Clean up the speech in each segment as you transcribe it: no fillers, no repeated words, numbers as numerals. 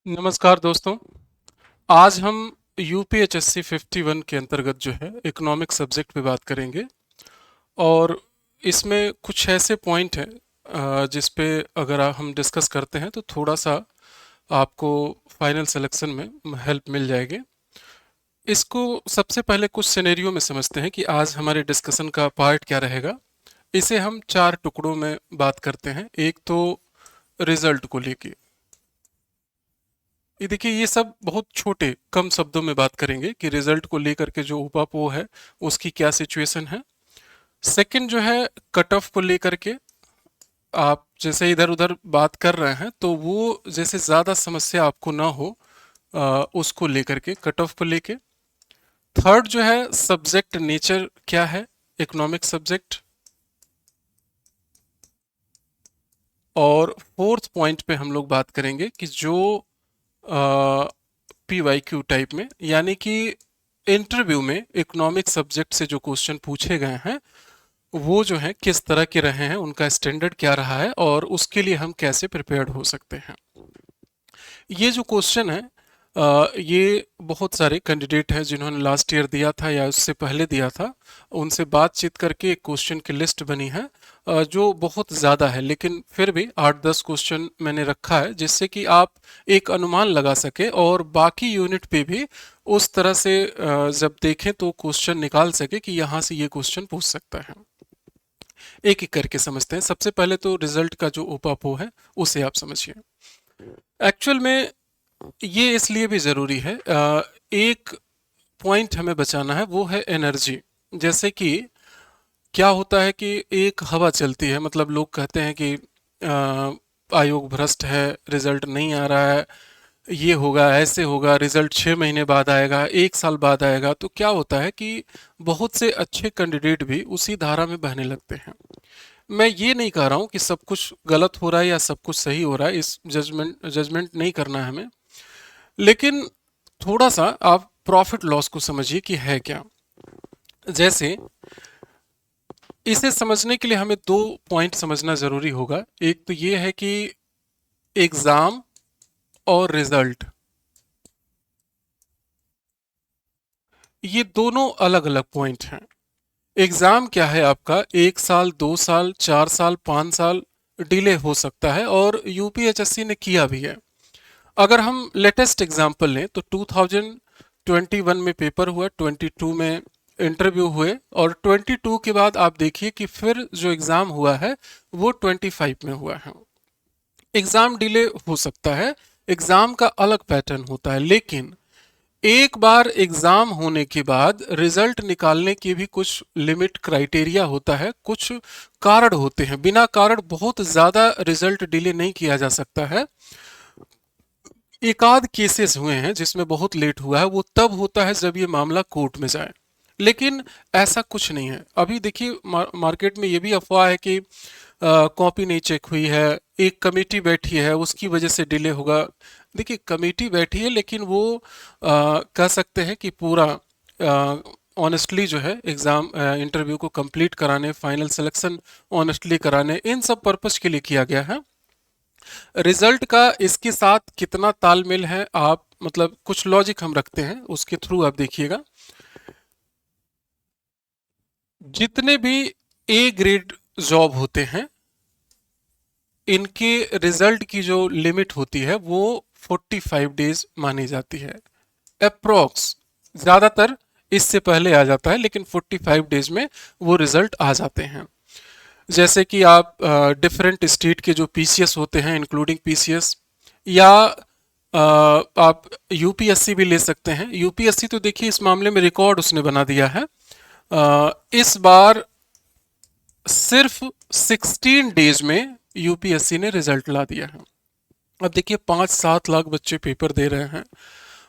नमस्कार दोस्तों। आज हम यूपीएचएससी 51 के अंतर्गत जो है इकोनॉमिक सब्जेक्ट पे बात करेंगे। और इसमें कुछ ऐसे पॉइंट हैं जिस पे अगर हम डिस्कस करते हैं तो थोड़ा सा आपको फाइनल सिलेक्शन में हेल्प मिल जाएगी। इसको सबसे पहले कुछ सिनेरियो में समझते हैं कि आज हमारे डिस्कशन का पार्ट क्या रहेगा। इसे हम चार टुकड़ों में बात करते हैं। एक तो रिजल्ट को लेके, ये देखिए ये सब बहुत छोटे कम शब्दों में बात करेंगे कि रिजल्ट को लेकर के जो ऊहापोह है उसकी क्या सिचुएशन है। सेकंड जो है कट ऑफ को लेकर के, आप जैसे इधर उधर बात कर रहे हैं तो वो जैसे ज़्यादा समस्या आपको ना हो, उसको लेकर के कट ऑफ को लेके। थर्ड जो है सब्जेक्ट नेचर क्या है, इकोनॉमिक सब्जेक्ट। और फोर्थ पॉइंट पे हम लोग बात करेंगे कि जो पीवाईक्यू टाइप में, यानी कि इंटरव्यू में इकोनॉमिक सब्जेक्ट से जो क्वेश्चन पूछे गए हैं वो जो है किस तरह के रहे हैं, उनका स्टैंडर्ड क्या रहा है और उसके लिए हम कैसे प्रिपेयर्ड हो सकते हैं। ये जो क्वेश्चन है, ये बहुत सारे कैंडिडेट हैं जिन्होंने लास्ट ईयर दिया था या उससे पहले दिया था, उनसे बातचीत करके एक क्वेश्चन की लिस्ट बनी है, जो बहुत ज़्यादा है, लेकिन फिर भी 8-10 क्वेश्चन मैंने रखा है जिससे कि आप एक अनुमान लगा सके और बाकी यूनिट पे भी उस तरह से जब देखें तो क्वेश्चन निकाल सके कि यहाँ से ये क्वेश्चन पूछ सकता है। एक एक करके समझते हैं। सबसे पहले तो रिजल्ट का जो उपापो है उसे आप समझिए। एक्चुअल में ये इसलिए भी ज़रूरी है, एक पॉइंट हमें बचाना है, वो है एनर्जी। जैसे कि क्या होता है कि एक हवा चलती है, मतलब लोग कहते हैं कि आयोग भ्रष्ट है, रिजल्ट नहीं आ रहा है, ये होगा ऐसे होगा, रिजल्ट 6 महीने बाद आएगा, 1 साल बाद आएगा। तो क्या होता है कि बहुत से अच्छे कैंडिडेट भी उसी धारा में बहने लगते हैं। मैं ये नहीं कह रहा हूँ कि सब कुछ गलत हो रहा है या सब कुछ सही हो रहा है, इस जजमेंट नहीं करना है हमें। लेकिन थोड़ा सा आप प्रॉफिट लॉस को समझिए कि है क्या। जैसे इसे समझने के लिए हमें दो पॉइंट समझना जरूरी होगा। एक तो ये है कि एग्जाम और रिजल्ट, ये दोनों अलग अलग पॉइंट हैं। एग्जाम क्या है आपका, 1 साल 2 साल 4 साल 5 साल डिले हो सकता है और यूपीएचएससी ने किया भी है। अगर हम लेटेस्ट एग्जांपल लें तो 2021 में पेपर हुआ, 22 में इंटरव्यू हुए और 22 के बाद आप देखिए कि फिर जो एग्जाम हुआ है वो 25 में हुआ है। एग्जाम डिले हो सकता है, एग्जाम का अलग पैटर्न होता है, लेकिन एक बार एग्जाम होने के बाद रिजल्ट निकालने की भी कुछ लिमिट क्राइटेरिया होता है, कुछ कारण होते हैं। बिना कारण बहुत ज्यादा रिजल्ट डिले नहीं किया जा सकता है। एकाध केसेस हुए हैं जिसमें बहुत लेट हुआ है, वो तब होता है जब ये मामला कोर्ट में जाए, लेकिन ऐसा कुछ नहीं है। अभी देखिए मार्केट में ये भी अफवाह है कि कॉपी नहीं चेक हुई है, एक कमेटी बैठी है उसकी वजह से डिले होगा। देखिए कमेटी बैठी है लेकिन वो कह सकते हैं कि पूरा ऑनेस्टली जो है एग्जाम इंटरव्यू को कंप्लीट कराने, फाइनल सिलेक्शन ऑनेस्टली कराने, इन सब पर्पस के लिए किया गया है। रिजल्ट का इसके साथ कितना तालमेल है, आप मतलब कुछ लॉजिक हम रखते हैं उसके थ्रू आप देखिएगा। जितने भी ए ग्रेड जॉब होते हैं इनके रिजल्ट की जो लिमिट होती है वो 45 डेज मानी जाती है अप्रोक्स। ज्यादातर इससे पहले आ जाता है लेकिन 45 डेज में वो रिजल्ट आ जाते हैं। जैसे कि आप डिफरेंट स्टेट के जो पीसीएस होते हैं इंक्लूडिंग पीसीएस, या आप यूपीएससी भी ले सकते हैं। यूपीएससी तो देखिए इस मामले में रिकॉर्ड उसने बना दिया है। इस बार सिर्फ 16 डेज में यूपीएससी ने रिजल्ट ला दिया है। अब देखिए 5-7 लाख बच्चे पेपर दे रहे हैं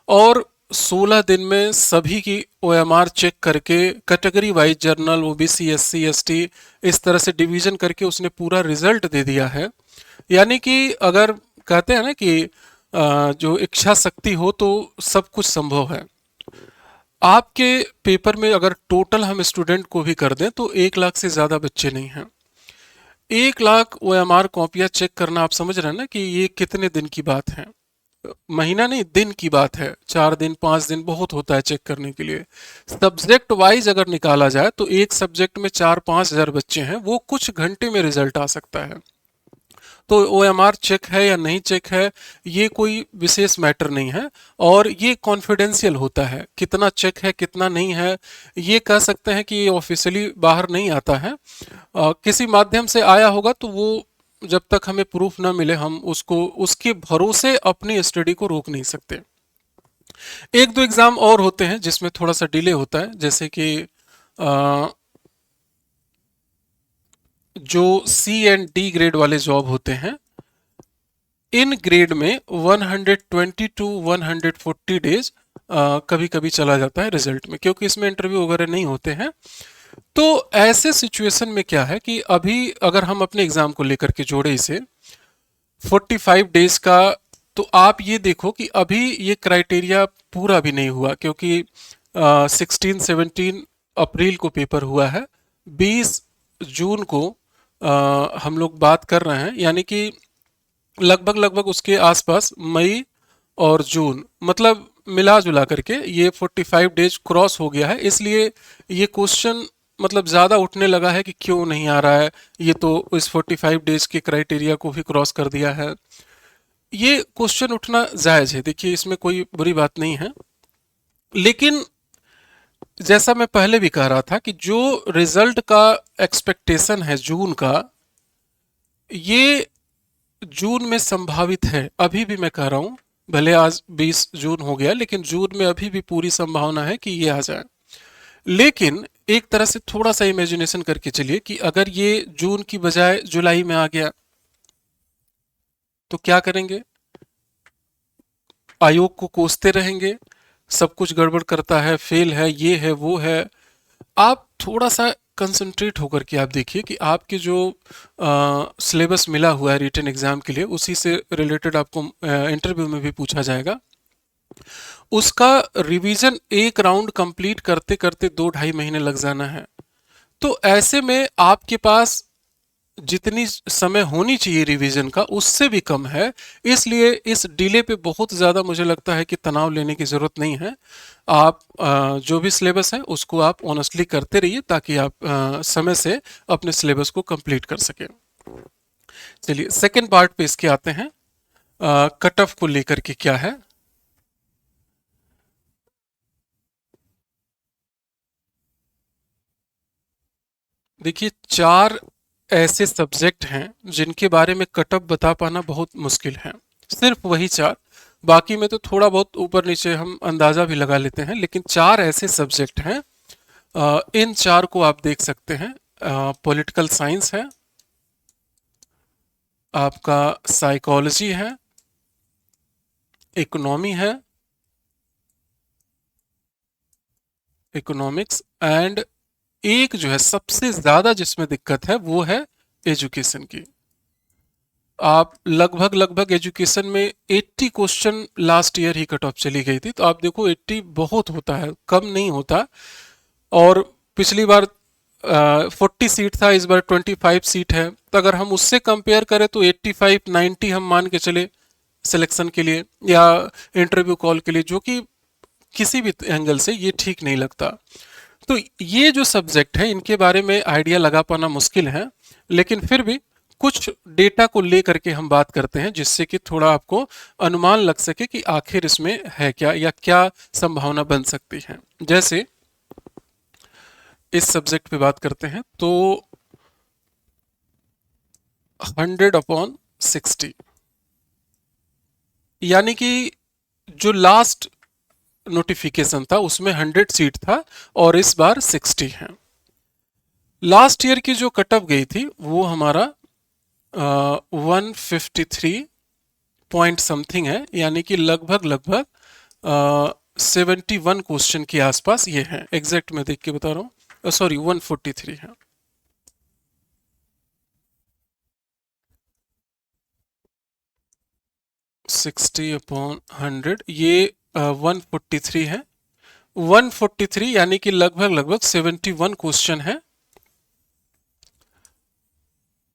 और 16 दिन में सभी की ओएमआर चेक करके category wise journal OBC SC ST इस तरह से डिवीजन करके उसने पूरा रिजल्ट दे दिया है। यानी कि अगर कहते हैं ना कि जो इच्छा शक्ति हो तो सब कुछ संभव है। आपके पेपर में अगर टोटल हम स्टूडेंट को भी कर दें तो 1 लाख से ज़्यादा बच्चे नहीं हैं। 1 लाख ओएमआर कॉपियाँ चेक करना, आप समझ रहे हैं ना कि ये कितने दिन की बात है। महीना नहीं, दिन की बात है, 4 दिन 5 दिन बहुत होता है चेक करने के लिए। सब्जेक्ट वाइज अगर निकाला जाए तो एक सब्जेक्ट में 4-5 हजार बच्चे हैं, वो कुछ घंटे में रिजल्ट आ सकता है। तो ओएमआर चेक है या नहीं चेक है, ये कोई विशेष मैटर नहीं है, और ये कॉन्फिडेंशियल होता है। कितना चेक है कितना नहीं है, ये कह सकते हैं कि ये ऑफिशियली बाहर नहीं आता है। किसी माध्यम से आया होगा तो वो जब तक हमें प्रूफ ना मिले हम उसको उसके भरोसे अपनी स्टडी को रोक नहीं सकते। एक दो एग्जाम और होते हैं जिसमें थोड़ा सा डिले होता है, जैसे कि जो सी एंड डी ग्रेड वाले जॉब होते हैं, इन ग्रेड में 120 टू 140 डेज कभी कभी चला जाता है रिजल्ट में, क्योंकि इसमें इंटरव्यू वगैरह नहीं होते हैं। तो ऐसे सिचुएशन में क्या है कि अभी अगर हम अपने एग्जाम को लेकर के जोड़े इसे 45 डेज का, तो आप ये देखो कि अभी ये क्राइटेरिया पूरा भी नहीं हुआ, क्योंकि 16-17 अप्रैल को पेपर हुआ है, 20 जून को हम लोग बात कर रहे हैं, यानी कि लगभग लगभग उसके आसपास मई और जून, मतलब मिला जुला करके ये 45 डेज क्रॉस हो गया है। इसलिए ये क्वेश्चन मतलब ज़्यादा उठने लगा है कि क्यों नहीं आ रहा है, ये तो इस 45 डेज के क्राइटेरिया को भी क्रॉस कर दिया है। ये क्वेश्चन उठना जायज़ है, देखिए इसमें कोई बुरी बात नहीं है। लेकिन जैसा मैं पहले भी कह रहा था कि जो रिजल्ट का एक्सपेक्टेशन है जून का, ये जून में संभावित है। अभी भी मैं कह रहा हूं, भले आज 20 जून हो गया, लेकिन जून में अभी भी पूरी संभावना है कि ये आ जाए। लेकिन एक तरह से थोड़ा सा इमेजिनेशन करके चलिए कि अगर ये जून की बजाय जुलाई में आ गया तो क्या करेंगे? आयोग को कोसते रहेंगे, सब कुछ गड़बड़ करता है, फेल है, ये है वो है। आप थोड़ा सा कंसंट्रेट होकर के आप देखिए कि आपके जो सिलेबस मिला हुआ है रिटन एग्जाम के लिए, उसी से रिलेटेड आपको इंटरव्यू में भी पूछा जाएगा। उसका रिवीजन एक राउंड कंप्लीट करते करते 2-2.5 महीने लग जाना है। तो ऐसे में आपके पास जितनी समय होनी चाहिए रिवीजन का, उससे भी कम है। इसलिए इस डिले पे बहुत ज़्यादा मुझे लगता है कि तनाव लेने की ज़रूरत नहीं है। आप जो भी सिलेबस है उसको आप ऑनेस्टली करते रहिए, ताकि आप समय से अपने सिलेबस को कंप्लीट कर सकें। चलिए सेकेंड पार्ट पे इसके आते हैं, कट ऑफ को लेकर के क्या है। देखिए 4 ऐसे सब्जेक्ट हैं जिनके बारे में कट ऑफ बता पाना बहुत मुश्किल है, सिर्फ वही 4। बाकी में तो थोड़ा बहुत ऊपर नीचे हम अंदाजा भी लगा लेते हैं, लेकिन 4 ऐसे सब्जेक्ट हैं। इन 4 को आप देख सकते हैं। पॉलिटिकल साइंस है, आपका साइकोलॉजी है, इकोनॉमी है, इकोनॉमिक्स, एंड एक जो है सबसे ज्यादा जिसमें दिक्कत है वो है एजुकेशन की। आप लगभग लगभग एजुकेशन में 80 क्वेश्चन लास्ट ईयर ही कट ऑफ चली गई थी, तो आप देखो 80 बहुत होता है, कम नहीं होता। और पिछली बार 40 सीट था, इस बार 25 सीट है, तो अगर हम उससे कंपेयर करें तो 85-90 हम मान के चले सिलेक्शन के लिए या इंटरव्यू कॉल के लिए, जो कि किसी भी एंगल से ये ठीक नहीं लगता। तो ये जो सब्जेक्ट है इनके बारे में आइडिया लगा पाना मुश्किल है, लेकिन फिर भी कुछ डेटा को लेकर के हम बात करते हैं, जिससे कि थोड़ा आपको अनुमान लग सके कि आखिर इसमें है क्या या क्या संभावना बन सकती है। जैसे इस सब्जेक्ट पे बात करते हैं तो 100/60, यानी कि जो लास्ट नोटिफिकेशन था उसमें 100 सीट था और इस बार 60 है। लास्ट ईयर की जो कट ऑफ गई थी वो हमारा 153 पॉइंट समथिंग है, यानी कि लगभग लगभग 71 क्वेश्चन के आसपास ये है। एग्जैक्ट मैं देख के बता रहा हूँ, सॉरी 143 है। सिक्सटी अपॉन 100, ये 143 है। 143 यानी कि लगभग लगभग 71 क्वेश्चन है।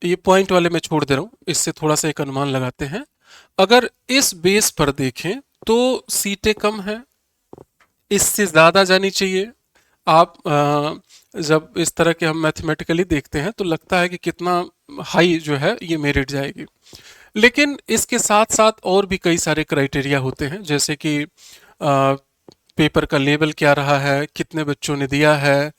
ये पॉइंट वाले मैं छोड़ दे रहा हूँ, इससे थोड़ा सा एक अनुमान लगाते हैं। अगर इस बेस पर देखें तो सीटें कम है, इससे ज़्यादा जानी चाहिए। आप जब इस तरह के हम मैथमेटिकली देखते हैं तो लगता है कि कितना हाई जो है ये मेरिट जाएगी, लेकिन इसके साथ साथ और भी कई सारे क्राइटेरिया होते हैं, जैसे कि पेपर का लेवल क्या रहा है, कितने बच्चों ने दिया है,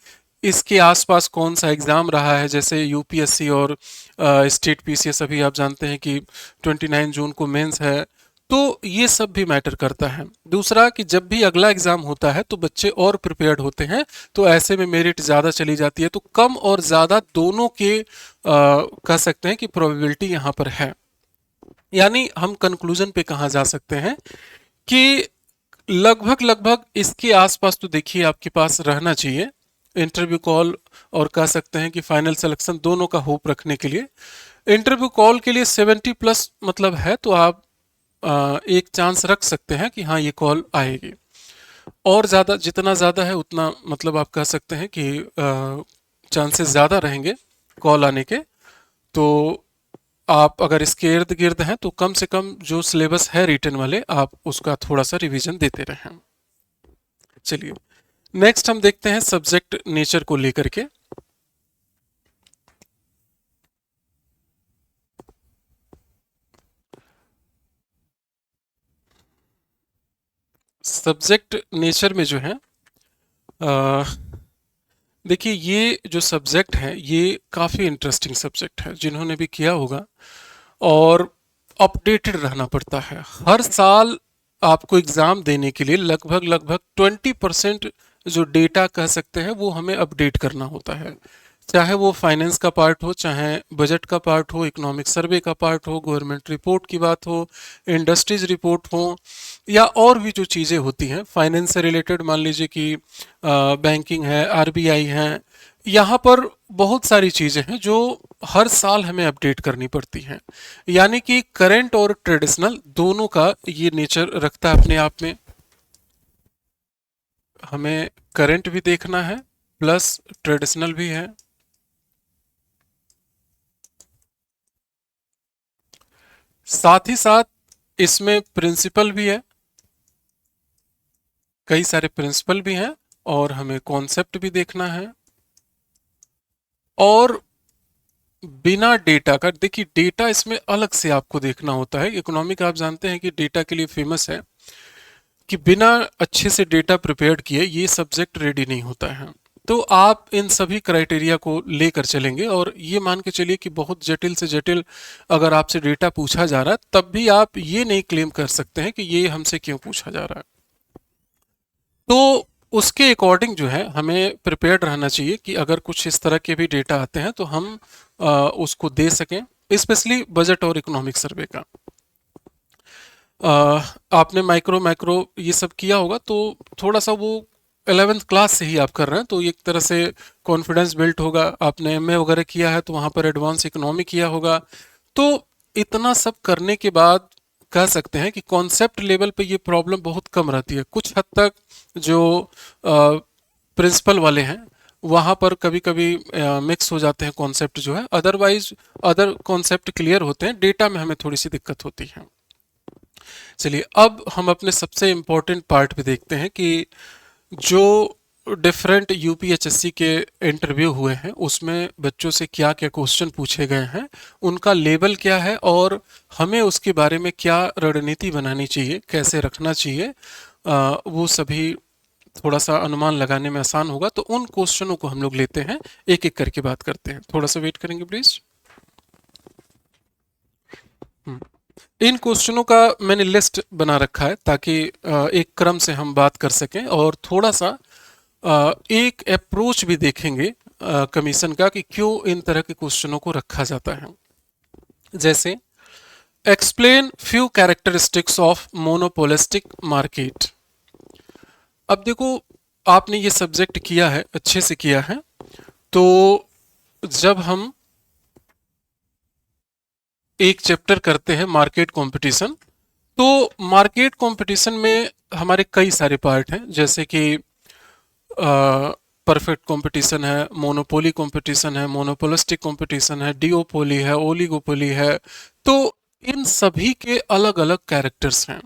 इसके आसपास कौन सा एग्ज़ाम रहा है, जैसे यूपीएससी और स्टेट पीसीएस अभी आप जानते हैं कि 29 जून को मेंस है, तो ये सब भी मैटर करता है। दूसरा कि जब भी अगला एग्ज़ाम होता है तो बच्चे और प्रिपेयर्ड होते हैं, तो ऐसे में मेरिट ज़्यादा चली जाती है, तो कम और ज़्यादा दोनों के कह सकते हैं कि प्रोबेबिलिटी यहाँ पर है। यानी हम कंक्लूजन पे कहाँ जा सकते हैं कि लगभग लगभग इसके आसपास तो देखिए आपके पास रहना चाहिए इंटरव्यू कॉल, और कह सकते हैं कि फाइनल सिलेक्शन दोनों का होप रखने के लिए। इंटरव्यू कॉल के लिए 70 प्लस मतलब है, तो आप एक चांस रख सकते हैं कि हाँ ये कॉल आएगी। और ज़्यादा, जितना ज़्यादा है उतना मतलब आप कह सकते हैं कि चांसेस ज़्यादा रहेंगे कॉल आने के। तो आप अगर इसके इर्द गिर्द हैं तो कम से कम जो सिलेबस है रिटन वाले, आप उसका थोड़ा सा रिवीजन देते रहें। चलिए नेक्स्ट हम देखते हैं सब्जेक्ट नेचर को लेकर के। सब्जेक्ट नेचर में जो है देखिए ये जो सब्जेक्ट है ये काफ़ी इंटरेस्टिंग सब्जेक्ट है, जिन्होंने भी किया होगा, और अपडेटेड रहना पड़ता है। हर साल आपको एग्ज़ाम देने के लिए लगभग लगभग 20% जो डेटा कह सकते हैं वो हमें अपडेट करना होता है, चाहे वो फाइनेंस का पार्ट हो, चाहे बजट का पार्ट हो, इकोनॉमिक सर्वे का पार्ट हो, गवर्नमेंट रिपोर्ट की बात हो, इंडस्ट्रीज रिपोर्ट हो, या और भी जो चीज़ें होती हैं फाइनेंस से रिलेटेड, मान लीजिए कि बैंकिंग है, आरबीआई है, यहाँ पर बहुत सारी चीज़ें हैं जो हर साल हमें अपडेट करनी पड़ती हैं। यानी कि करंट और ट्रेडिशनल दोनों का ये नेचर रखता है अपने आप में। हमें करंट भी देखना है प्लस ट्रेडिशनल भी है। साथ ही साथ इसमें प्रिंसिपल भी है, कई सारे प्रिंसिपल भी हैं, और हमें कॉन्सेप्ट भी देखना है। और बिना डेटा का, देखिए डेटा इसमें अलग से आपको देखना होता है। इकोनॉमिक आप जानते हैं कि डेटा के लिए फेमस है, कि बिना अच्छे से डेटा प्रिपेयर्ड किए ये सब्जेक्ट रेडी नहीं होता है। तो आप इन सभी क्राइटेरिया को लेकर चलेंगे, और ये मान के चलिए कि बहुत जटिल से जटिल अगर आपसे डेटा पूछा जा रहा है, तब भी आप ये नहीं क्लेम कर सकते हैं कि ये हमसे क्यों पूछा जा रहा है। तो उसके अकॉर्डिंग जो है हमें प्रिपेयर्ड रहना चाहिए कि अगर कुछ इस तरह के भी डेटा आते हैं तो हम उसको दे सकें, स्पेशली बजट और इकोनॉमिक सर्वे का। आपने माइक्रो मैक्रो ये सब किया होगा, तो थोड़ा सा वो 11th क्लास से ही आप कर रहे हैं, तो एक तरह से कॉन्फिडेंस बिल्ट होगा। आपने एमए वगैरह किया है तो वहाँ पर एडवांस इकोनॉमी किया होगा। तो इतना सब करने के बाद कह सकते हैं कि कॉन्सेप्ट लेवल पे ये प्रॉब्लम बहुत कम रहती है। कुछ हद तक जो प्रिंसिपल वाले हैं वहाँ पर कभी कभी मिक्स हो जाते हैं कॉन्सेप्ट जो है, अदरवाइज अदर कॉन्सेप्ट क्लियर होते हैं, डेटा में हमें थोड़ी सी दिक्कत होती है। चलिए अब हम अपने सबसे इम्पोर्टेंट पार्ट पे देखते हैं कि जो डिफरेंट यूपीएचएससी के इंटरव्यू हुए हैं उसमें बच्चों से क्या क्या क्वेश्चन पूछे गए हैं, उनका लेवल क्या है, और हमें उसके बारे में क्या रणनीति बनानी चाहिए, कैसे रखना चाहिए, वो सभी थोड़ा सा अनुमान लगाने में आसान होगा। तो उन क्वेश्चनों को हम लोग लेते हैं, एक एक करके बात करते हैं। थोड़ा सा वेट करेंगे प्लीज। इन क्वेश्चनों का मैंने लिस्ट बना रखा है ताकि एक क्रम से हम बात कर सकें, और थोड़ा सा एक अप्रोच भी देखेंगे कमीशन का कि क्यों इन तरह के क्वेश्चनों को रखा जाता है। जैसे explain few characteristics of monopolistic market. अब देखो, आपने ये सब्जेक्ट किया है, अच्छे से किया है, तो जब हम एक चैप्टर करते हैं मार्केट कंपटीशन, तो मार्केट कंपटीशन में हमारे कई सारे पार्ट हैं, जैसे कि परफेक्ट कंपटीशन है, मोनोपोली कंपटीशन है, मोनोपोलिस्टिक कंपटीशन है, डिओपोली है, ओलिगोपोली है। तो इन सभी के अलग अलग कैरेक्टर्स हैं,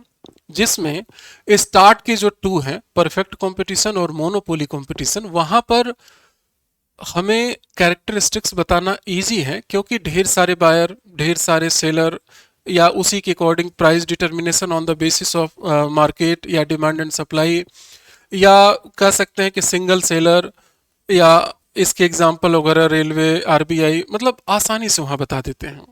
जिसमें स्टार्ट के जो टू हैं, परफेक्ट कंपटीशन और मोनोपोली कंपटीशन, वहां पर हमें कैरेक्टरिस्टिक्स बताना इजी है, क्योंकि ढेर सारे बायर, ढेर सारे सेलर, या उसी के according price determination on the basis of market या डिमांड एंड सप्लाई, या कह सकते हैं कि सिंगल सेलर, या इसके एग्जांपल वगैरह रेलवे, आरबीआई, मतलब आसानी से वहां बता देते हैं।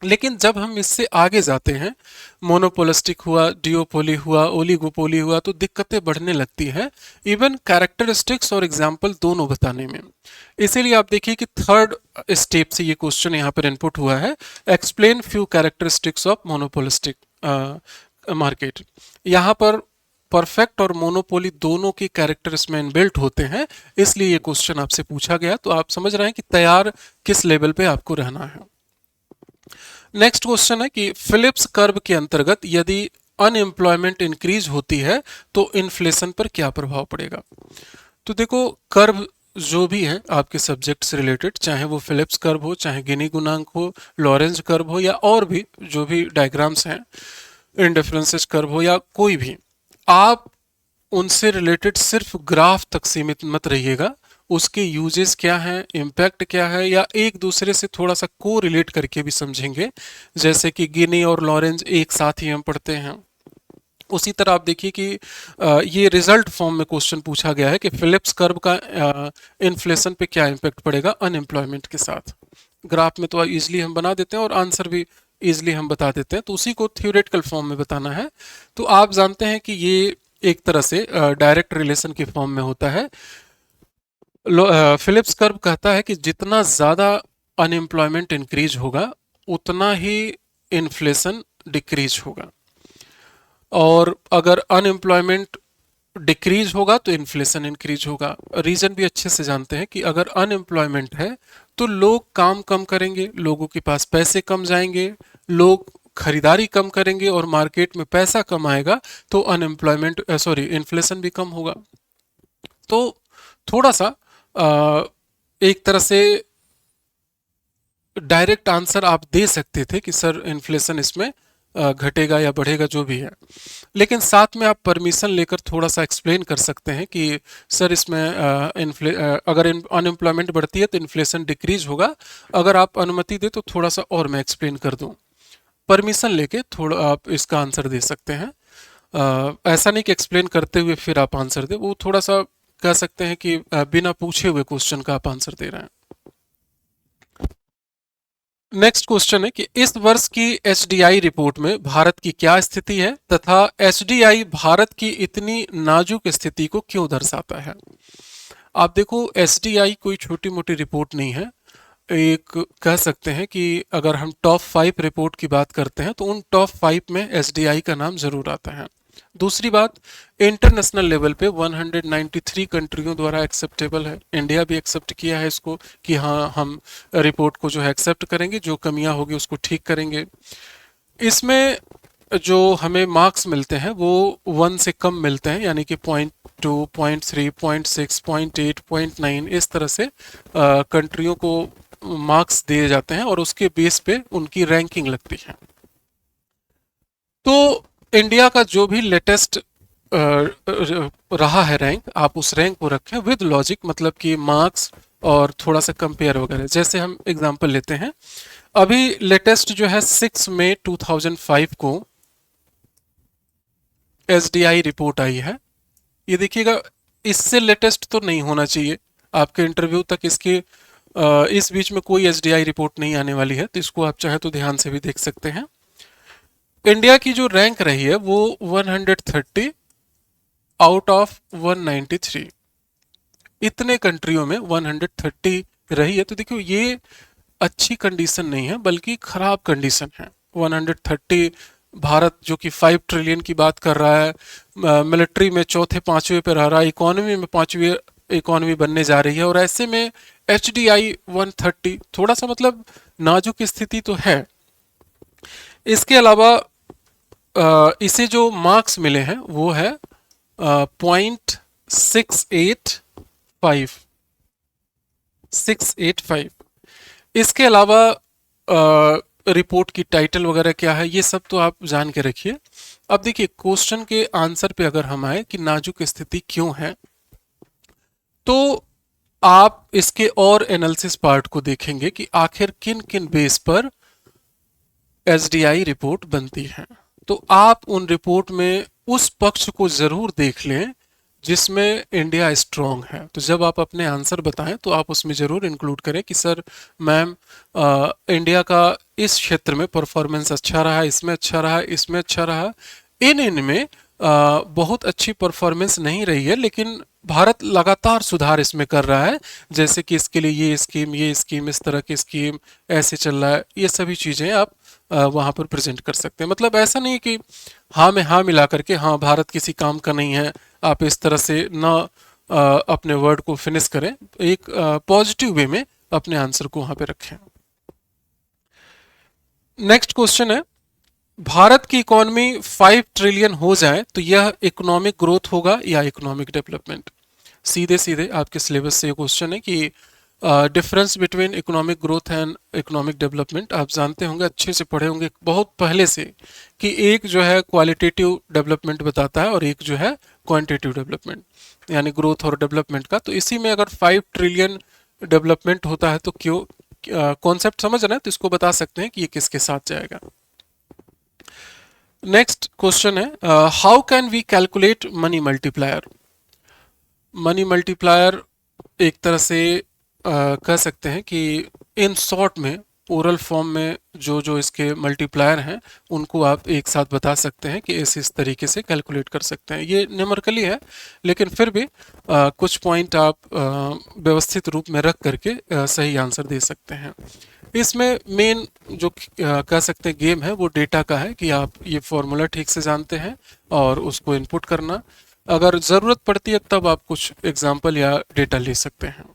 लेकिन जब हम इससे आगे जाते हैं, मोनोपोलिस्टिक हुआ, डिओपोली हुआ, ओलिगोपोली हुआ, तो दिक्कतें बढ़ने लगती है, इवन कैरेक्टरिस्टिक्स और एग्जाम्पल दोनों बताने में। इसीलिए आप देखिए कि थर्ड स्टेप से ये क्वेश्चन यहाँ पर इनपुट हुआ है, explain few characteristics of monopolistic market. यहाँ पर परफेक्ट और मोनोपोली दोनों के कैरेक्टर इसमें इनबिल्ट होते हैं, इसलिए ये क्वेश्चन आपसे पूछा गया। तो आप समझ रहे हैं कि तैयार किस लेवल पे आपको रहना है। नेक्स्ट क्वेश्चन है कि फिलिप्स कर्व के अंतर्गत यदि अनएम्प्लॉयमेंट इंक्रीज होती है तो इन्फ्लेशन पर क्या प्रभाव पड़ेगा। तो देखो, कर्व जो भी है आपके सब्जेक्ट से रिलेटेड, चाहे वो फिलिप्स कर्व हो, चाहे गिनी गुणांक हो, लॉरेंज कर्व हो, या और भी जो भी डायग्राम्स हैं, इंडिफरेंसेस कर्व हो, या कोई भी, आप उनसे रिलेटेड सिर्फ ग्राफ तक सीमित मत रहिएगा। उसके यूजेस क्या हैं, इम्पैक्ट क्या है, या एक दूसरे से थोड़ा सा को रिलेट करके भी समझेंगे। जैसे कि गिनी और लॉरेंज एक साथ ही हम पढ़ते हैं। उसी तरह आप देखिए कि ये रिजल्ट फॉर्म में क्वेश्चन पूछा गया है कि फिलिप्स कर्व का इन्फ्लेशन पे क्या इम्पैक्ट पड़ेगा अनएम्प्लॉयमेंट के साथ। ग्राफ में तो इजीली हम बना देते हैं और आंसर भी इजीली हम बता देते हैं, तो उसी को थ्योरेटिकल फॉर्म में बताना है। तो आप जानते हैं कि ये एक तरह से डायरेक्ट रिलेशन के फॉर्म में होता है। फिलिप्स कर्व कहता है कि जितना ज़्यादा अनएम्प्लॉयमेंट इंक्रीज होगा, उतना ही इन्फ्लेशन डिक्रीज होगा, और अगर अनएम्प्लॉयमेंट डिक्रीज होगा तो इन्फ्लेशन इंक्रीज होगा। रीजन भी अच्छे से जानते हैं कि अगर अनएम्प्लॉयमेंट है तो लोग काम कम करेंगे, लोगों के पास पैसे कम जाएंगे, लोग खरीदारी कम करेंगे, और मार्केट में पैसा कम आएगा, तो अनएम्प्लॉयमेंट सॉरी इन्फ्लेशन भी कम होगा। तो थोड़ा सा एक तरह से डायरेक्ट आंसर आप दे सकते थे कि सर इन्फ्लेशन इसमें घटेगा या बढ़ेगा, जो भी है। लेकिन साथ में आप परमिशन लेकर थोड़ा सा एक्सप्लेन कर सकते हैं कि सर इसमें अगर अनएम्प्लॉयमेंट बढ़ती है तो इन्फ्लेशन डिक्रीज होगा। अगर आप अनुमति दे तो थोड़ा सा और मैं एक्सप्लेन कर दूं। परमिशन लेके थोड़ा आप इसका आंसर दे सकते हैं। ऐसा नहीं कि एक्सप्लेन करते हुए फिर आप आंसर दे, वो थोड़ा सा कह सकते हैं कि बिना पूछे हुए क्वेश्चन का आप आंसर दे रहे हैं। नेक्स्ट क्वेश्चन है कि इस वर्ष की एचडीआई रिपोर्ट में भारत की क्या स्थिति है, तथा एचडीआई भारत की इतनी नाजुक स्थिति को क्यों दर्शाता है। आप देखो, एचडीआई कोई छोटी मोटी रिपोर्ट नहीं है। एक कह सकते हैं कि अगर हम टॉप 5 रिपोर्ट की बात करते हैं तो उन टॉप 5 में एसडीआई का नाम जरूर आता है। दूसरी बात, इंटरनेशनल लेवल पे 193 कंट्रियों द्वारा एक्सेप्टेबल है। इंडिया भी एक्सेप्ट किया है इसको कि हाँ, हम रिपोर्ट को जो है एक्सेप्ट करेंगे, जो कमियां होगी उसको ठीक करेंगे। इसमें जो हमें मार्क्स मिलते हैं वो 1 से कम मिलते हैं, यानी कि 0.2, 0.3, 0.6, 0.8, 0.9, इस तरह से कंट्रियों को मार्क्स दिए जाते हैं और उसके बेस पे उनकी रैंकिंग लगती है। तो इंडिया का जो भी लेटेस्ट रहा है रैंक, आप उस रैंक को रखें विद लॉजिक, मतलब कि मार्क्स और थोड़ा सा कंपेयर वगैरह। जैसे हम एग्जांपल लेते हैं, अभी लेटेस्ट जो है 6 मई 2005 को एसडीआई रिपोर्ट आई है। ये देखिएगा, इससे लेटेस्ट तो नहीं होना चाहिए आपके इंटरव्यू तक। इसके इस बीच में कोई एसडीआई रिपोर्ट नहीं आने वाली है, तो इसको आप चाहे तो ध्यान से भी देख सकते हैं। इंडिया की जो रैंक रही है वो 130 आउट ऑफ 193, इतने कंट्रियों में 130 रही है। तो देखियो, ये अच्छी कंडीशन नहीं है, बल्कि खराब कंडीशन है। 130, भारत जो कि 5 ट्रिलियन की बात कर रहा है, मिलिट्री में चौथे पांचवे पे रह रहा है, इकोनॉमी में पांचवी इकोनॉमी बनने जा रही है, और ऐसे में एचडीआई 130 थोड़ा सा मतलब नाजुक स्थिति तो है। इसके अलावा इसे जो मार्क्स मिले हैं वो है 0.685। इसके अलावा रिपोर्ट की टाइटल वगैरह क्या है, ये सब तो आप जान के रखिए। अब देखिए क्वेश्चन के आंसर पे अगर हम आए कि नाजुक स्थिति क्यों है, तो आप इसके और एनालिसिस पार्ट को देखेंगे कि आखिर किन किन बेस पर एसडीआई रिपोर्ट बनती है। तो आप उन रिपोर्ट में उस पक्ष को जरूर देख लें जिसमें इंडिया स्ट्रांग है। तो जब आप अपने आंसर बताएं तो आप उसमें जरूर इंक्लूड करें कि सर मैम इंडिया का इस क्षेत्र में परफॉर्मेंस अच्छा रहा, इसमें अच्छा रहा, इसमें अच्छा रहा, इनमें बहुत अच्छी परफॉर्मेंस नहीं रही है, लेकिन भारत लगातार सुधार इसमें कर रहा है, जैसे कि इसके लिए ये स्कीम इस तरह की स्कीम ऐसे चल रहा है। ये सभी चीज़ें आप वहाँ पर प्रेजेंट कर सकते हैं। मतलब ऐसा नहीं कि हाँ में हाँ मिला करके हाँ भारत किसी काम का नहीं है, आप इस तरह से ना अपने वर्ड को फिनिश करें। एक पॉजिटिव वे में अपने आंसर को वहाँ पे रखें। नेक्स्ट क्वेश्चन है, भारत की इकोनॉमी 5 ट्रिलियन हो जाए तो यह इकोनॉमिक ग्रोथ होगा या इकोनॉमिक डेवलपमेंट? सीधे सीधे आपके सिलेबस से ये क्वेश्चन है कि difference between economic growth and economic development. आप जानते होंगे, अच्छे से पढ़े होंगे बहुत पहले से, कि एक जो है क्वालिटेटिव डेवलपमेंट बताता है और एक जो है क्वांटिटेटिव डेवलपमेंट, यानी ग्रोथ और डेवलपमेंट का। तो इसी में अगर 5 ट्रिलियन डेवलपमेंट होता है तो क्यों, कॉन्सेप्ट समझ रहे हैं तो इसको बता सकते हैं कि ये किसके साथ जाएगा। नेक्स्ट क्वेश्चन है, how can we calculate money multiplier? Money multiplier एक तरह से कह सकते हैं कि इन शॉर्ट में ओरल फॉर्म में जो जो इसके मल्टीप्लायर हैं उनको आप एक साथ बता सकते हैं कि इस तरीके से कैलकुलेट कर सकते हैं। ये न्यूमेरिकली है, लेकिन फिर भी कुछ पॉइंट आप व्यवस्थित रूप में रख करके सही आंसर दे सकते हैं। इसमें मेन जो कह सकते हैं गेम है वो डेटा का है, कि आप ये फॉर्मूला ठीक से जानते हैं और उसको इनपुट करना, अगर ज़रूरत पड़ती है तब आप कुछ एग्जाम्पल या डेटा ले सकते हैं।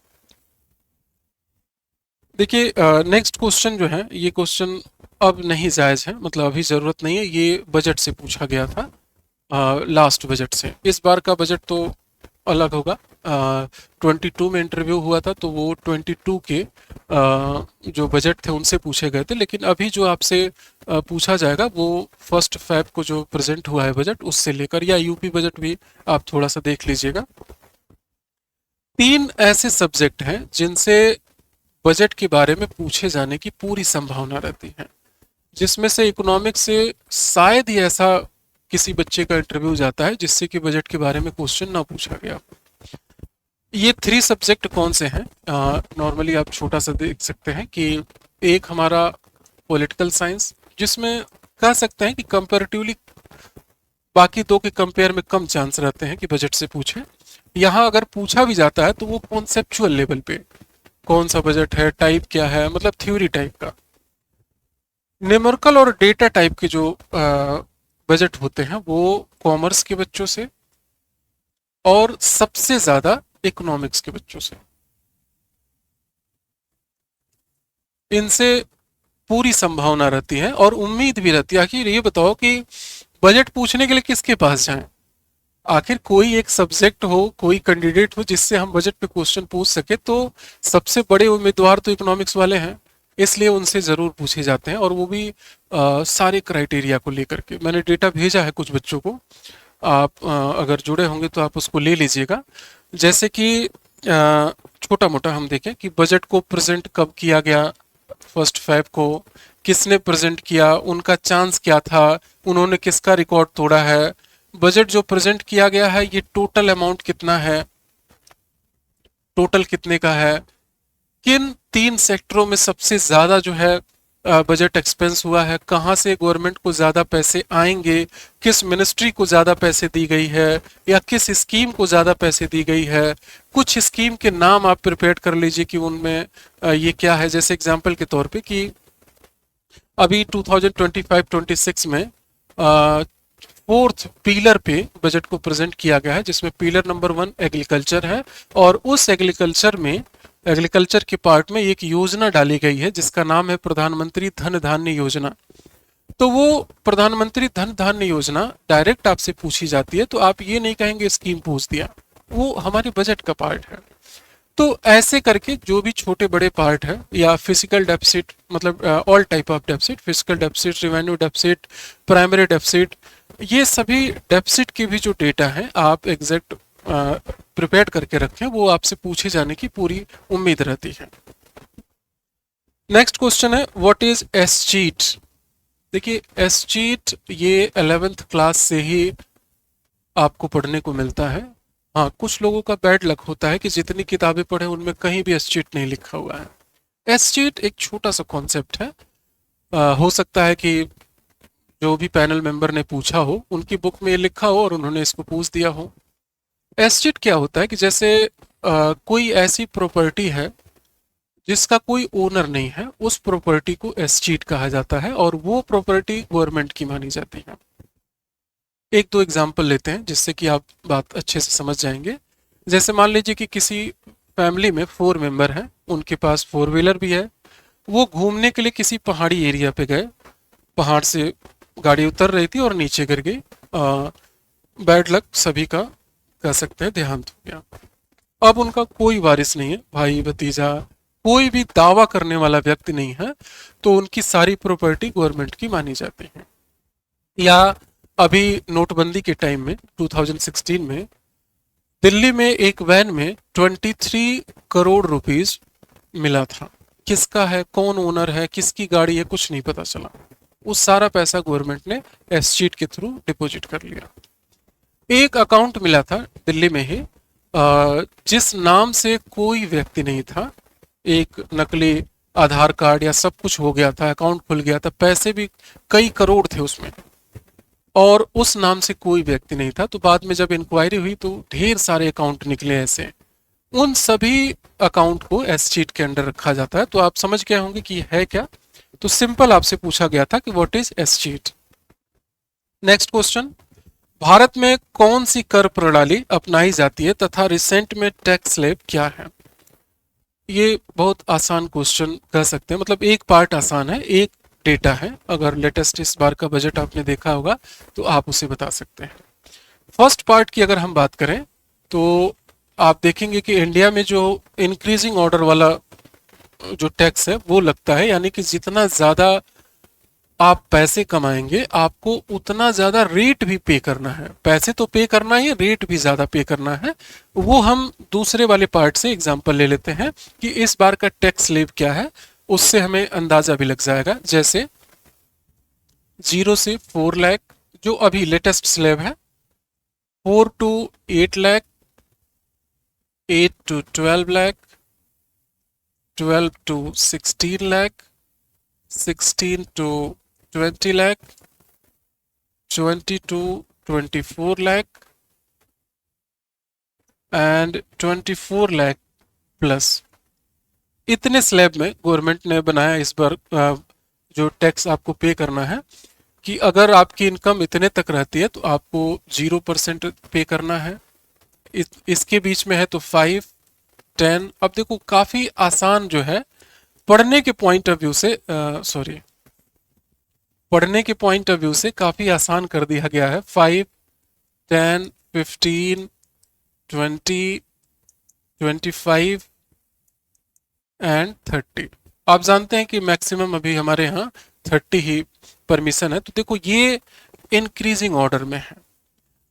देखिए नेक्स्ट क्वेश्चन जो है, ये क्वेश्चन अब नहीं जायज़ है, मतलब अभी ज़रूरत नहीं है। ये बजट से पूछा गया था, लास्ट बजट से। इस बार का बजट तो अलग होगा। 22 में इंटरव्यू हुआ था तो वो 22 के जो बजट थे उनसे पूछे गए थे, लेकिन अभी जो आपसे पूछा जाएगा वो 1 फ़रवरी को जो प्रेजेंट हुआ है बजट, उससे लेकर, या यूपी बजट भी आप थोड़ा सा देख लीजिएगा। 3 ऐसे सब्जेक्ट हैं जिनसे बजट के बारे में पूछे जाने की पूरी संभावना रहती है, जिसमें से इकोनॉमिक्स से शायद ही ऐसा किसी बच्चे का इंटरव्यू जाता है जिससे कि बजट के बारे में क्वेश्चन ना पूछा गया। ये 3 सब्जेक्ट कौन से हैं? नॉर्मली आप छोटा सा देख सकते हैं कि एक हमारा पॉलिटिकल साइंस, जिसमें कह सकते हैं कि कंपैरेटिवली बाकी दो के कंपेयर में कम चांस रहते हैं कि बजट से पूछे। यहाँ अगर पूछा भी जाता है तो वो कॉन्सेप्चुअल लेवल पे, कौन सा बजट है, टाइप क्या है, मतलब थ्योरी टाइप का। न्यूमेरिकल और डेटा टाइप के जो बजट होते हैं वो कॉमर्स के बच्चों से और सबसे ज्यादा इकोनॉमिक्स के बच्चों से, इनसे पूरी संभावना रहती है और उम्मीद भी रहती है। आखिर ये बताओ कि बजट पूछने के लिए किसके पास जाएं? आखिर कोई एक सब्जेक्ट हो, कोई कैंडिडेट हो जिससे हम बजट पे क्वेश्चन पूछ सके, तो सबसे बड़े उम्मीदवार तो इकोनॉमिक्स वाले हैं, इसलिए उनसे ज़रूर पूछे जाते हैं, और वो भी सारे क्राइटेरिया को लेकर के। मैंने डेटा भेजा है कुछ बच्चों को, आप अगर जुड़े होंगे तो आप उसको ले लीजिएगा। जैसे कि छोटा मोटा हम देखें कि बजट को प्रेजेंट कब किया गया, 1 फ़रवरी को, किसने प्रेजेंट किया, उनका चांस क्या था, उन्होंने किसका रिकॉर्ड तोड़ा है, बजट जो प्रेजेंट किया गया है ये टोटल अमाउंट कितना है, टोटल कितने का है, किन 3 सेक्टरों में सबसे ज़्यादा जो है बजट एक्सपेंस हुआ है, कहाँ से गवर्नमेंट को ज़्यादा पैसे आएंगे, किस मिनिस्ट्री को ज़्यादा पैसे दी गई है या किस स्कीम को ज़्यादा पैसे दी गई है। कुछ स्कीम के नाम आप प्रिपेयर कर लीजिए कि उनमें ये क्या है। जैसे एग्जांपल के तौर पे कि अभी 2025-26 में 4th पिलर पे बजट को प्रेजेंट किया गया है, जिसमें पिलर नंबर 1 एग्रीकल्चर है, और उस एग्रीकल्चर के पार्ट में एक योजना डाली गई है जिसका नाम है प्रधानमंत्री धन धान्य योजना। तो वो प्रधानमंत्री धन धान्य योजना डायरेक्ट आपसे पूछी जाती है, तो आप ये नहीं कहेंगे स्कीम पूछ दिया, वो हमारे बजट का पार्ट है। तो ऐसे करके जो भी छोटे बड़े पार्ट है, या फिजिकल डेफिसिट मतलब all type of deficit, physical deficit, revenue deficit, primary deficit, ये सभी डेफिसिट के भी जो डेटा है आप एग्जैक्ट प्रिपेयर करके रखें, वो आपसे पूछे जाने की पूरी उम्मीद रहती है। नेक्स्ट क्वेश्चन है व्हाट इज एसचीट। देखिए एसचीट ये 11th क्लास से ही आपको पढ़ने को मिलता है। हाँ, कुछ लोगों का बैड लक होता है कि जितनी किताबें पढ़े उनमें कहीं भी एसचीट नहीं लिखा हुआ है। एसचीट एक छोटा सा कॉन्सेप्ट है। हो सकता है कि जो भी पैनल मेंबर ने पूछा हो उनकी बुक में ये लिखा हो और उन्होंने इसको पूछ दिया हो। एसचीट क्या होता है कि जैसे कोई ऐसी प्रॉपर्टी है जिसका कोई ओनर नहीं है, उस प्रॉपर्टी को एसचीट कहा जाता है और वो प्रॉपर्टी गवर्नमेंट की मानी जाती है। एक दो एग्जाम्पल लेते हैं जिससे कि आप बात अच्छे से समझ जाएंगे। जैसे मान लीजिए कि किसी फैमिली में 4 मेंबर हैं, उनके पास 4 व्हीलर भी है, वो घूमने के लिए किसी पहाड़ी एरिया पे गए, पहाड़ से गाड़ी उतर रही थी और नीचे गिर गई। बैड लक सभी का कह सकते हैं देहांत हो गया। अब उनका कोई वारिस नहीं है, भाई भतीजा कोई भी दावा करने वाला व्यक्ति नहीं है, तो उनकी सारी प्रॉपर्टी गवर्नमेंट की मानी जाती है। या अभी नोटबंदी के टाइम में 2016 में दिल्ली में एक वैन में 23 करोड़ रुपीस मिला था। किसका है, कौन ओनर है, किसकी गाड़ी है, कुछ नहीं पता चला। उस सारा पैसा गवर्नमेंट ने एसचीट के थ्रू डिपॉजिट कर लिया। एक अकाउंट मिला था दिल्ली में ही, जिस नाम से कोई व्यक्ति नहीं था, एक नकली आधार कार्ड या सब कुछ हो गया था, अकाउंट खुल गया था, पैसे भी कई करोड़ थे उसमें और उस नाम से कोई व्यक्ति नहीं था। तो बाद में जब इंक्वायरी हुई तो ढेर सारे अकाउंट निकले ऐसे। उन सभी अकाउंट को एसचीट के अंडर रखा जाता है। तो आप समझ गए होंगे कि है क्या। तो सिंपल आपसे पूछा गया था कि what is escheat. Next question, Bharat में कौन सी कर प्रणाली अपनाई जाती है तथा रिसेंट में टैक्स स्लैब क्या है। ये बहुत आसान क्वेश्चन कह सकते हैं, मतलब एक पार्ट आसान है, एक डेटा है। अगर लेटेस्ट इस बार का बजट आपने देखा होगा तो आप उसे बता सकते हैं। फर्स्ट पार्ट की अगर हम बात करें तो आप देखेंगे कि इंडिया में जो इंक्रीजिंग ऑर्डर वाला जो टैक्स है वो लगता है, यानी कि जितना ज़्यादा आप पैसे कमाएंगे आपको उतना ज़्यादा रेट भी पे करना है। पैसे तो पे करना ही है, रेट भी ज़्यादा पे करना है। वो हम दूसरे वाले पार्ट से एग्जांपल ले लेते हैं कि इस बार का टैक्स स्लैब क्या है, उससे हमें अंदाजा भी लग जाएगा। जैसे 0 से 4 लाख जो अभी लेटेस्ट स्लैब है, 4 to 8 lakh, 8 to 12 lakh, 12 to 16 lakh, 16 to 20 lakh, 20 to 24 lakh and 24 lakh plus. इतने स्लैब में गवर्नमेंट ने बनाया इस बार जो टैक्स आपको पे करना है कि अगर आपकी इनकम इतने तक रहती है तो आपको 0% पे करना है। इसके बीच में है तो 5, 10। अब देखो काफी आसान जो है पढ़ने के पॉइंट ऑफ व्यू से, पढ़ने के पॉइंट ऑफ व्यू से काफी आसान कर दिया गया है। 5, 10, 15, 20, 25 एंड 30। आप जानते हैं कि मैक्सिमम अभी हमारे यहाँ 30 ही परमिशन है। तो देखो ये इंक्रीजिंग ऑर्डर में है।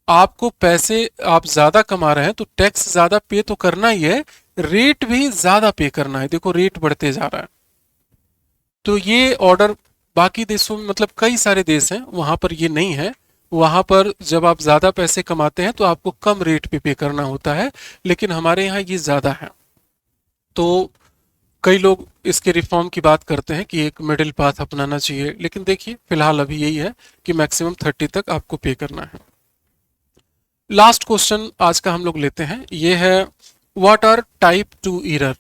आपको पैसे आप ज्यादा कमा रहे हैं तो टैक्स ज्यादा पे तो करना ही है, रेट भी ज्यादा पे करना है। देखो रेट बढ़ते जा रहा है। तो ये ऑर्डर बाकी देशों में, मतलब कई सारे देश हैं वहां पर ये नहीं है। वहां पर जब आप ज्यादा पैसे कमाते हैं तो आपको कम रेट पे करना होता है, लेकिन हमारे यहाँ ये ज्यादा है। तो कई लोग इसके रिफॉर्म की बात करते हैं कि एक मिडिल पाथ अपनाना चाहिए, लेकिन देखिए फिलहाल अभी यही है कि मैक्सिमम 30 तक आपको पे करना है। लास्ट क्वेश्चन आज का हम लोग लेते हैं, ये है what are type 2 error.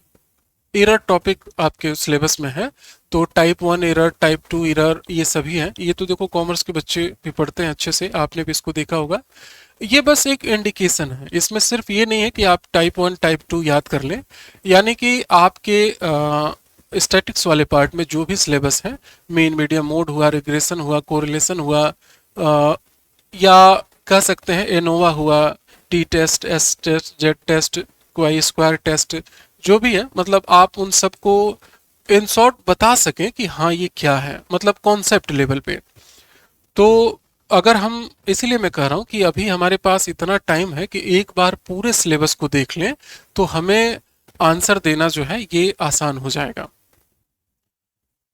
Error topic आपके सिलेबस में है, तो टाइप 1 एरर, टाइप 2 एरर, ये सभी हैं। ये तो देखो कॉमर्स के बच्चे भी पढ़ते हैं अच्छे से, आपने भी इसको देखा होगा। ये बस एक इंडिकेशन है, इसमें सिर्फ ये नहीं है कि आप टाइप 1 टाइप 2 याद कर लें। यानी कि आपके स्टैटिक्स वाले पार्ट में जो भी सिलेबस है, मेन मीडियम मोड हुआ, रिग्रेशन हुआ, कोरिलेशन हुआ, या कह सकते हैं एनोवा हुआ, t test, s test, z test, chi square test, जो भी है, मतलब आप उन सबको इन शॉर्ट बता सकें कि हाँ ये क्या है, मतलब कॉन्सेप्ट लेवल पे। तो अगर हम, इसीलिए मैं कह रहा हूँ कि अभी हमारे पास इतना टाइम है कि एक बार पूरे सिलेबस को देख लें तो हमें आंसर देना जो है ये आसान हो जाएगा।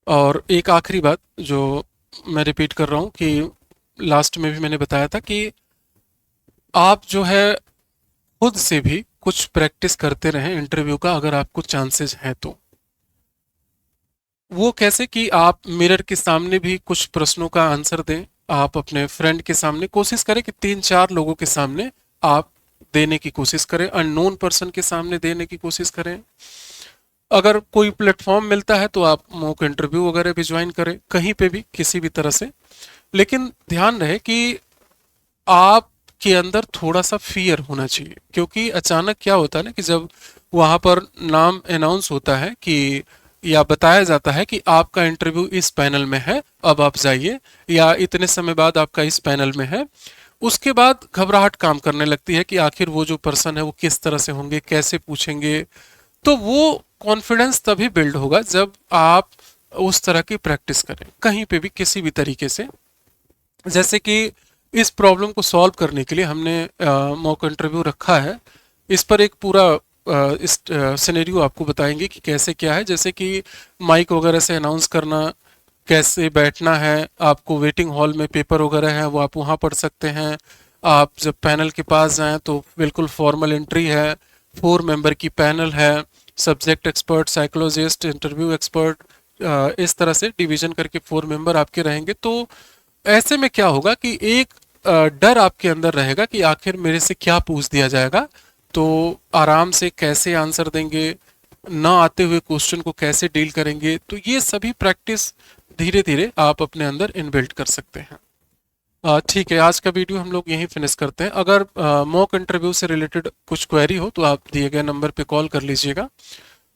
और एक आखिरी बात जो मैं रिपीट कर रहा हूँ कि लास्ट में भी मैंने बताया था कि आप जो है खुद से भी कुछ प्रैक्टिस करते रहें इंटरव्यू का, अगर आपको चांसेस हैं तो। वो कैसे कि आप मिरर के सामने भी कुछ प्रश्नों का आंसर दें, आप अपने फ्रेंड के सामने कोशिश करें कि 3-4 लोगों के सामने आप देने की कोशिश करें, अननोन पर्सन के सामने देने की कोशिश करें। अगर कोई प्लेटफॉर्म मिलता है तो आप मॉक इंटरव्यू वगैरह भी ज्वाइन करें, कहीं पे भी किसी भी तरह से। लेकिन ध्यान रहे कि आपके अंदर थोड़ा सा फियर होना चाहिए, क्योंकि अचानक क्या होता है ना कि जब वहां पर नाम अनाउंस होता है कि, या बताया जाता है कि आपका इंटरव्यू इस पैनल में है, अब आप जाइए, या इतने समय बाद आपका इस पैनल में है, उसके बाद घबराहट काम करने लगती है कि आखिर वो जो पर्सन है वो किस तरह से होंगे, कैसे पूछेंगे। तो वो कॉन्फिडेंस तभी बिल्ड होगा जब आप उस तरह की प्रैक्टिस करें कहीं पे भी किसी भी तरीके से। जैसे कि इस प्रॉब्लम को सॉल्व करने के लिए हमने मॉक इंटरव्यू रखा है, इस पर एक पूरा इस सिनेरियो आपको बताएंगे कि कैसे क्या है। जैसे कि माइक वगैरह से अनाउंस करना, कैसे बैठना है, आपको वेटिंग हॉल में पेपर वगैरह है वो आप वहाँ पढ़ सकते हैं। आप जब पैनल के पास जाएं तो बिल्कुल फॉर्मल एंट्री है, 4 मेंबर की पैनल है, subject expert, psychologist, interview expert, इस तरह से डिवीजन करके 4 मेंबर आपके रहेंगे। तो ऐसे में क्या होगा कि एक डर आपके अंदर रहेगा कि आखिर मेरे से क्या पूछ दिया जाएगा, तो आराम से कैसे आंसर देंगे, ना आते हुए क्वेश्चन को कैसे डील करेंगे। तो ये सभी प्रैक्टिस धीरे धीरे आप अपने अंदर इनबिल्ट कर सकते हैं। ठीक है, आज का वीडियो हम लोग यहीं फिनिश करते हैं। अगर मॉक इंटरव्यू से रिलेटेड कुछ क्वेरी हो तो आप दिए गए नंबर पे कॉल कर लीजिएगा।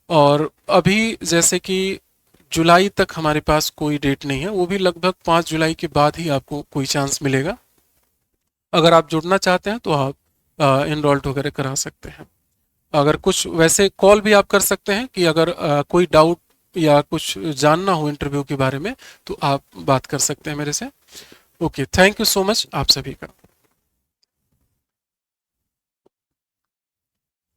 और अभी जैसे कि जुलाई तक हमारे पास कोई डेट नहीं है, वो भी लगभग 5 जुलाई के बाद ही आपको कोई चांस मिलेगा। अगर आप जुड़ना चाहते हैं तो आप इनरोल्ड वगैरह करा सकते हैं। अगर कुछ वैसे कॉल भी आप कर सकते हैं कि अगर कोई डाउट या कुछ जानना हो इंटरव्यू के बारे में तो आप बात कर सकते हैं मेरे से। Okay, thank you so much आप सभी का।